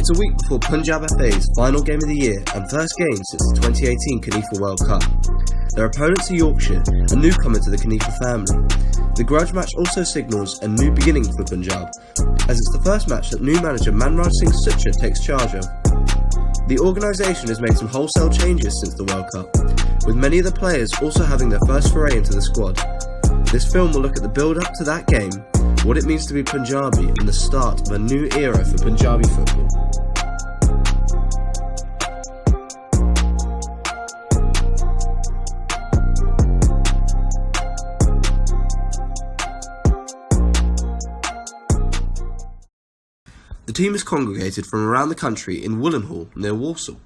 It's a week before Panjab FA's final game of the year and first game since the 2018 Kanifa World Cup. Their opponents are Yorkshire, a newcomer to the Kanifa family. The grudge match also signals a new beginning for Panjab, as it's the first match that new manager Manraj Singh Suchar takes charge of. The organisation has made some wholesale changes since the World Cup, with many of the players also having their first foray into the squad. This film will look at the build-up to that game, what it means to be Punjabi, and the start of a new era for Punjabi football. The team is congregated from around the country in Willems near Warsaw.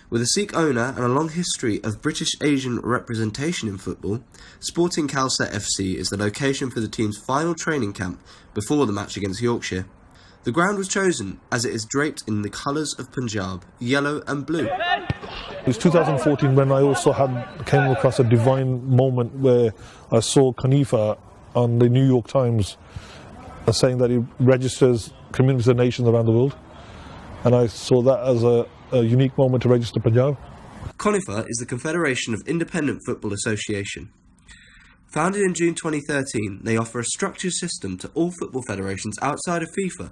With a Sikh owner and a long history of British Asian representation in football, Sporting Khalsa FC is the location for the team's final training camp before the match against Yorkshire. The ground was chosen as it is draped in the colours of Punjab, yellow and blue. It was 2014 when I also came across a divine moment where I saw Kanifa on the New York Times saying that he registers communities and nations around the world, and I saw that as a unique moment to register Panjab. Kanifa is the Confederation of Independent Football Association. Founded in June 2013, they offer a structured system to all football federations outside of FIFA.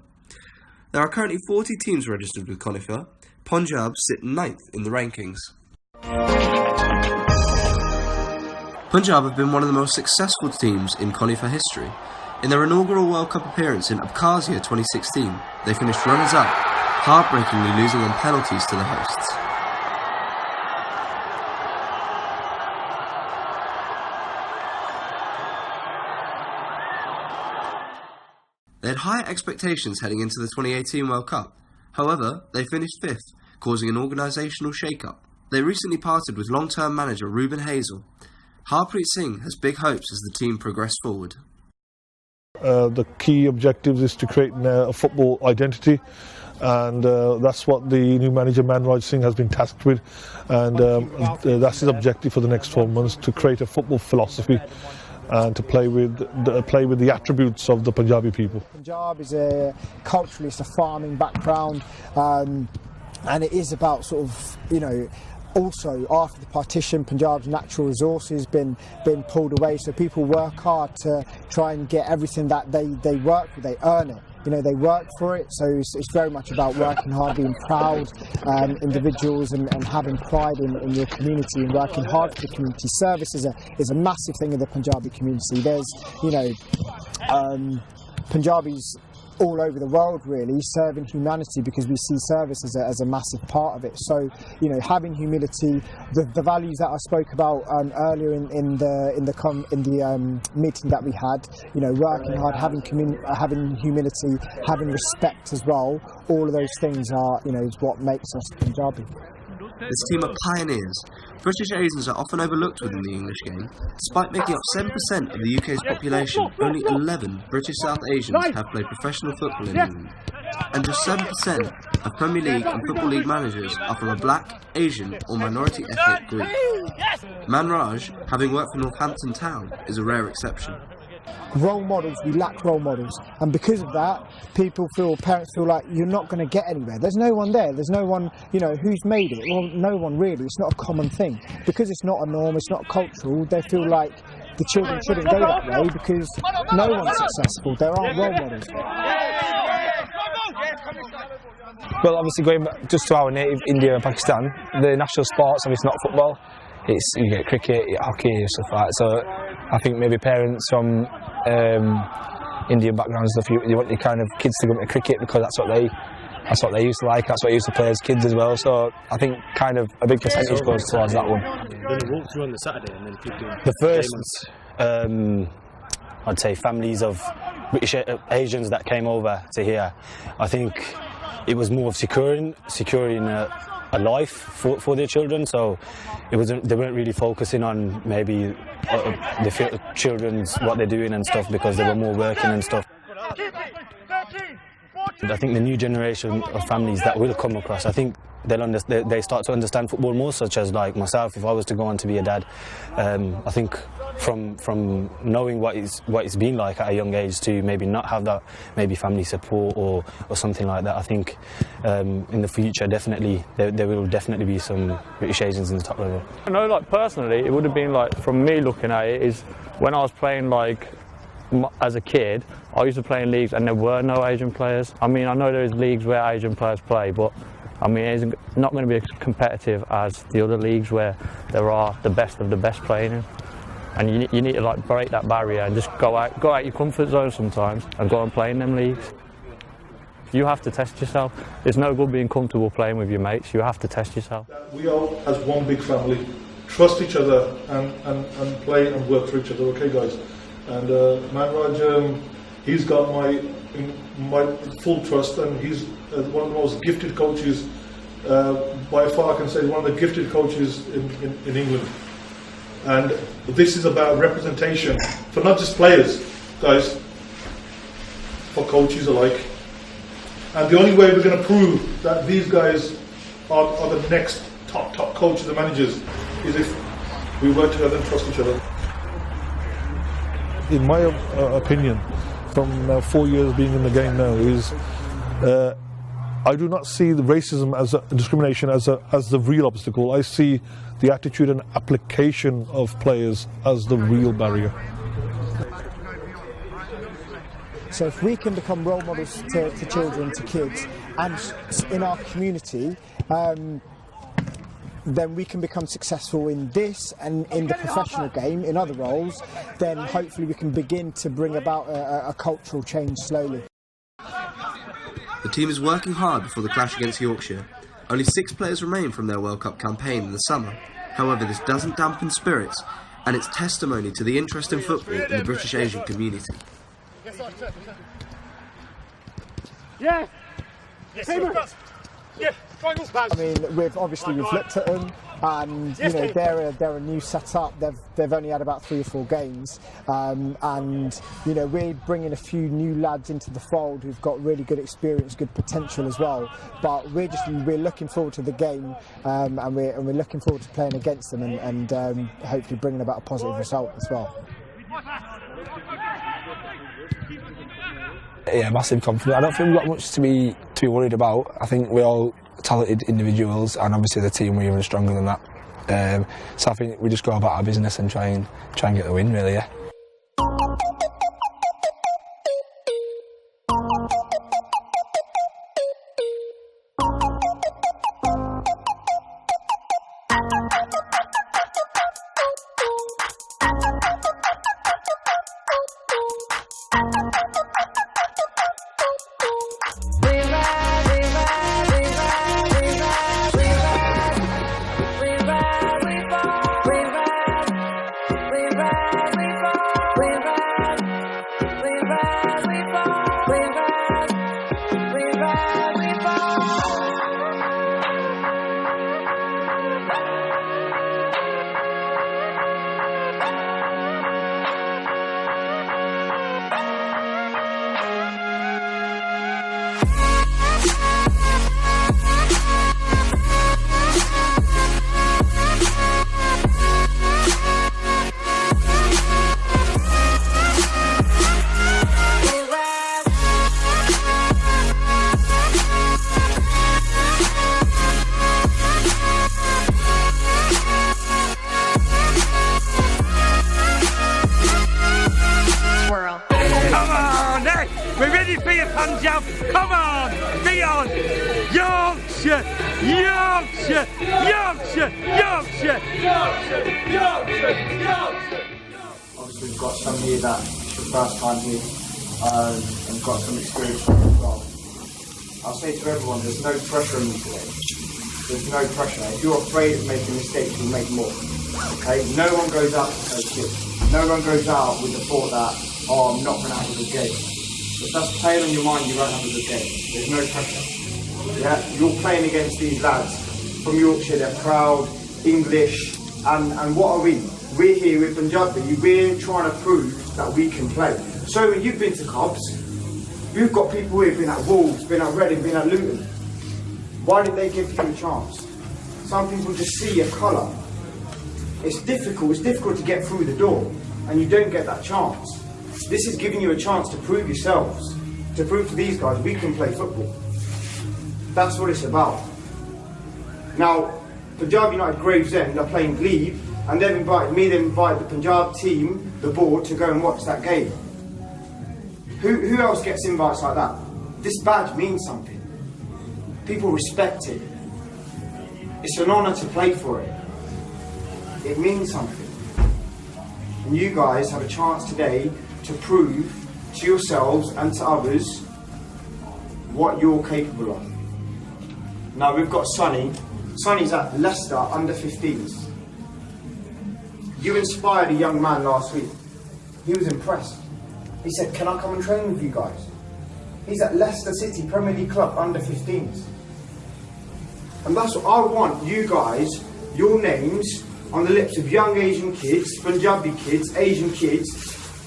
There are currently 40 teams registered with Kanifa. Panjab sit 9th in the rankings. Panjab have been one of the most successful teams in Kanifa history. In their inaugural World Cup appearance in Abkhazia 2016, they finished runners-up, heartbreakingly losing on penalties to the hosts. They had high expectations heading into the 2018 World Cup. However, they finished 5th, causing an organisational shake-up. They recently parted with long-term manager Ruben Hazel. Harpreet Singh has big hopes as the team progress forward. The key objective is to create a football identity, and that's what the new manager Manraj Singh has been tasked with, and that's his objective for the next 12 months, to create a football philosophy and to play with the attributes of the Punjabi people. Punjab is culturally, it's a farming background, and it is about sort of, you know, also after the partition, Punjab's natural resources been pulled away, so people work hard to try and get everything that they work for, they earn it. You know, they work for it, so it's very much about working hard, being proud individuals, and having pride in your community and working hard for the community. Service is a massive thing in the Punjabi community. There's, you know, Punjabis all over the world really serving humanity, because we see service as a massive part of it. So, you know, having humility, the values that I spoke about earlier in the meeting that we had, you know, working hard, having humility, having respect as well, all of those things are, you know, is what makes us Punjabi. This team are pioneers. British Asians are often overlooked within the English game. Despite making up 7% of the UK's population, only 11 British South Asians have played professional football in England. And just 7% of Premier League and Football League managers are from a black, Asian or minority ethnic group. Manraj, having worked for Northampton Town, is a rare exception. Role models, we lack role models, and because of that, parents feel like you're not going to get anywhere. There's no one there, there's no one, you know, who's made it. Well, no one really, it's not a common thing. Because it's not a norm, it's not cultural, they feel like the children shouldn't go that way because no one's successful, there aren't role models. Well, obviously going back just to our native India and Pakistan, the national sports, obviously not football. You get cricket, you get hockey and stuff like that. So I think maybe parents from Indian backgrounds, you want your kind of kids to go into cricket because that's what they used to like, that's what they used to play as kids as well. So I think kind of a big percentage goes towards that one. When you walk through on the Saturday and then people... The first, I'd say families of British Asians that came over to here, I think it was more of securing a life for their children, so they weren't really focusing on maybe the children's what they're doing and stuff, because they were more working and stuff. I think the new generation of families that will come across, I think they start to understand football more, such as like myself. If I was to go on to be a dad, I think from knowing what it's been like at a young age to maybe not have that maybe family support or something like that, I think in the future definitely there will definitely be some British Asians in the top level. I know, like personally, it would have been like, from me looking at it, is when I was playing like as a kid, I used to play in leagues and there were no Asian players. I mean, I know there is leagues where Asian players play, but I mean, it's not going to be as competitive as the other leagues where there are the best of the best playing in. And you need to like break that barrier and just go out your comfort zone sometimes and go and play in them leagues. You have to test yourself. There's no good being comfortable playing with your mates. You have to test yourself. We all, as one big family, trust each other and play and work for each other. Okay, guys. And Manraj, he's got my full trust, and he's one of the most gifted coaches. By far, I can say one of the gifted coaches in England. And this is about representation for not just players, guys, for coaches alike. And the only way we're going to prove that these guys are the next top coaches and managers is if we work together and trust each other. In my opinion, from 4 years being in the game now, is I do not see the racism as discrimination as the real obstacle. I see the attitude and application of players as the real barrier. So if we can become role models to children, to kids, and in our community, then we can become successful in this and in the professional game, in other roles, then hopefully we can begin to bring about a cultural change slowly. The team is working hard before the clash against Yorkshire. Only 6 players remain from their World Cup campaign in the summer. However, this doesn't dampen spirits, and it's testimony to the interest in football in the British Asian community. Yeah! I mean, we've looked at them, and you know they're a new setup. They've only had about 3 or 4 games, and you know we're bringing a few new lads into the fold who've got really good experience, good potential as well. But we're looking forward to the game, and we're looking forward to playing against them and hopefully bringing about a positive result as well. Yeah, massive confidence. I don't think we've got much to be worried about. I think we're all talented individuals, and obviously the team we're even stronger than that. So I think we just go about our business and try and get the win, really. Yeah. We're ready for you, Panjab. Come on, be on. Yorkshire, Yorkshire, Yorkshire, Yorkshire, Yorkshire, Yorkshire, Yorkshire. Obviously, we've got some here that it's your first time here and got some experience as well. I'll say to everyone, there's no pressure on you today. There's no pressure. If you're afraid of making mistakes, you'll make more. Okay? No one goes out to play shit. No one goes out with the thought that, oh, I'm not going to have a good game. If that's playing on your mind, you won't have a good game. There's no pressure. Yeah? You're playing against these lads from Yorkshire. They're proud, English, and what are we? We're here with Panjab. We're trying to prove that we can play. So you've been to Cobs. You've got people here been at Wolves, been at Reading, been at Luton. Why did they give you a chance? Some people just see a colour. It's difficult to get through the door, and you don't get that chance. This is giving you a chance to prove yourselves, to prove to these guys we can play football. That's what it's about. Now, Punjab United Gravesend are playing Glebe, and they've invited me, they've invited the Punjab team, the board, to go and watch that game. Who else gets invites like that? This badge means something. People respect it. It's an honour to play for it. It means something. And you guys have a chance today to prove to yourselves and to others what you're capable of. Now we've got Sonny. Sonny's at Leicester under 15s. You inspired a young man last week. He was impressed. He said, can I come and train with you guys? He's at Leicester City Premier League club under 15s. And that's what I want you guys, your names on the lips of young Asian kids, Punjabi kids, Asian kids,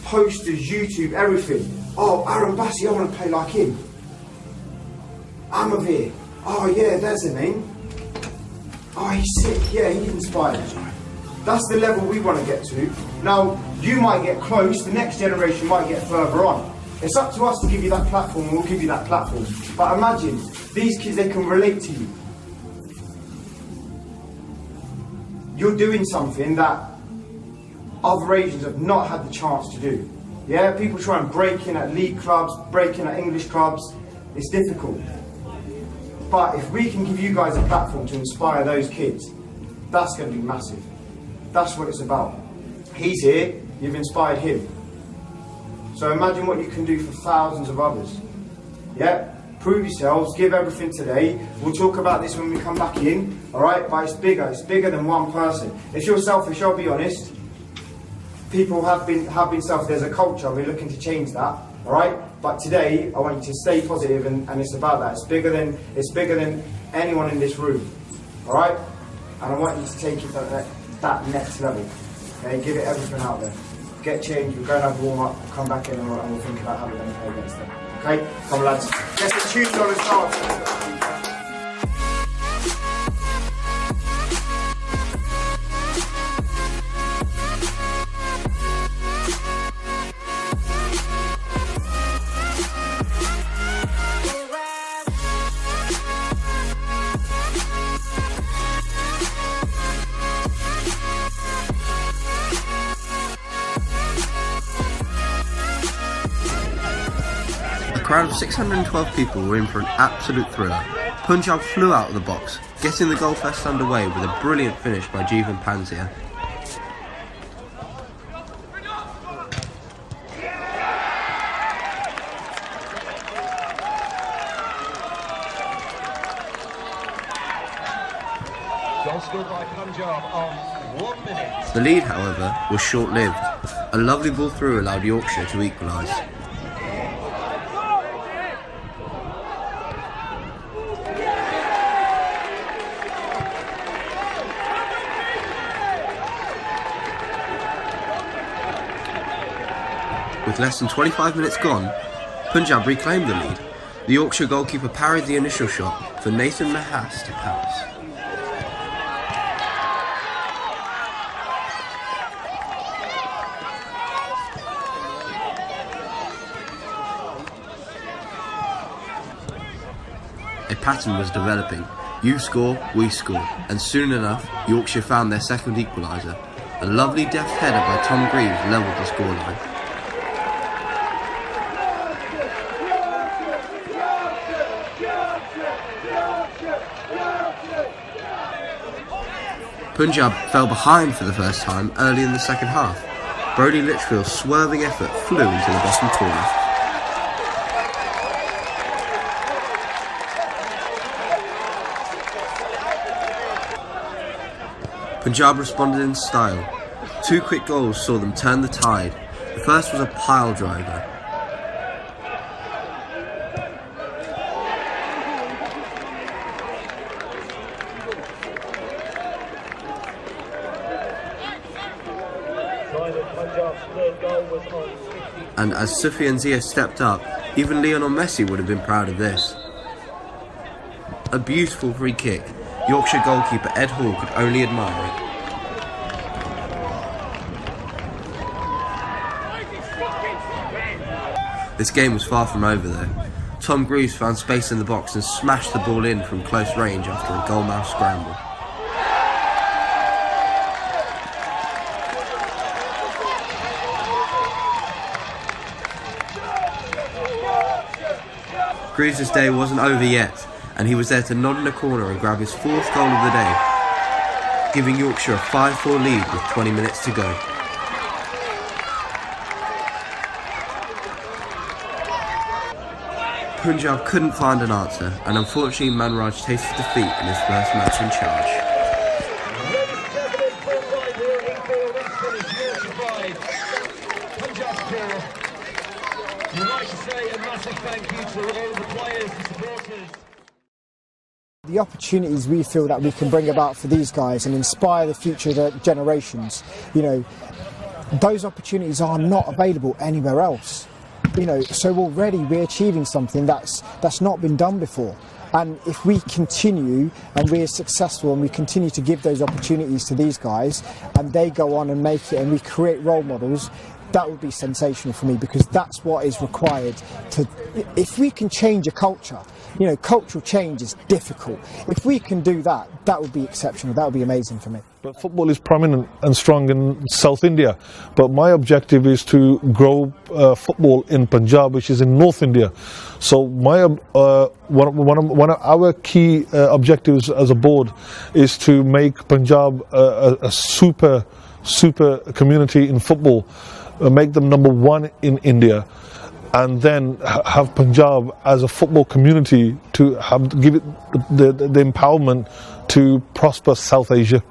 posters, YouTube, everything. Oh, Aaron Bassi, I want to play like him. Amavir. Oh yeah, there's a name. Oh, he's sick. Yeah, he's inspired. That's the level we want to get to. Now, you might get close, the next generation might get further on. It's up to us to give you that platform, and we'll give you that platform. But imagine, these kids, they can relate to you. You're doing something that other Asians have not had the chance to do. Yeah, people try and break in at league clubs, break in at English clubs. It's difficult. But if we can give you guys a platform to inspire those kids, that's going to be massive. That's what it's about. He's here, you've inspired him. So imagine what you can do for thousands of others. Yeah? Prove yourselves, give everything today. We'll talk about this when we come back in, alright? But it's bigger than one person. If you're selfish, I'll be honest. People have been selfish. There's a culture, we're looking to change that, alright? But today, I want you to stay positive, and it's about that. It's bigger than anyone in this room, alright? And I want you to take it to that next level. Okay, give it everything out there. Get changed, we'll go and have a warm up, come back in, and we'll think about how we're going to play against them. Okay, come on lads. Get the tunes on and start. A crowd of 612 people were in for an absolute thriller. Punjab flew out of the box, getting the goal fest underway with a brilliant finish by Jeevan Panjab. Goal scored by Panjab on 1 minute. The lead, however, was short-lived. A lovely ball through allowed Yorkshire to equalise. With less than 25 minutes gone, Punjab reclaimed the lead. The Yorkshire goalkeeper parried the initial shot for Nathan Mahas to pass. A pattern was developing. You score, we score, and soon enough, Yorkshire found their second equaliser. A lovely deft header by Tom Greaves levelled the scoreline. Punjab fell behind for the first time early in the second half. Brodie Litchfield's swerving effort flew into the bottom corner. Punjab responded in style. 2 quick goals saw them turn the tide. The first was a pile driver. And as Sufian Zia stepped up, Even Lionel Messi would have been proud of this. A beautiful free kick. Yorkshire goalkeeper Ed Hall could only admire it. This game was far from over though. Tom Greaves found space in the box and smashed the ball in from close range after a goalmouth scramble. Greaves' day wasn't over yet, and he was there to nod in a corner and grab his 4th goal of the day, giving Yorkshire a 5-4 lead with 20 minutes to go. Panjab couldn't find an answer, and unfortunately Manraj tasted defeat in his first match in charge. The opportunities we feel that we can bring about for these guys and inspire the future generations, you know, those opportunities are not available anywhere else. You know, so already we're achieving something that's not been done before. And if we continue and we're successful and we continue to give those opportunities to these guys and they go on and make it and we create role models, that would be sensational for me, because that's what is required to, if we can change a culture, you know, cultural change is difficult. If we can do that, that would be exceptional, that would be amazing for me. But football is prominent and strong in South India, but my objective is to grow football in Punjab, which is in North India. So my one of our key objectives as a board is to make Punjab a super community in football, make them #1 in India, and then have Punjab as a football community to give it the empowerment to prosper South Asia.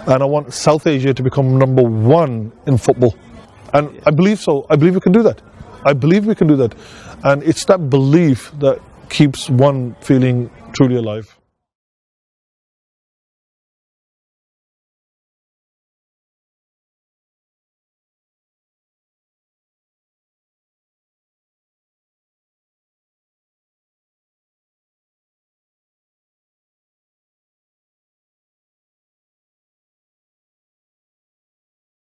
And I want South Asia to become #1 in football. And I believe so. I believe we can do that. I believe we can do that. And it's that belief that keeps one feeling truly alive.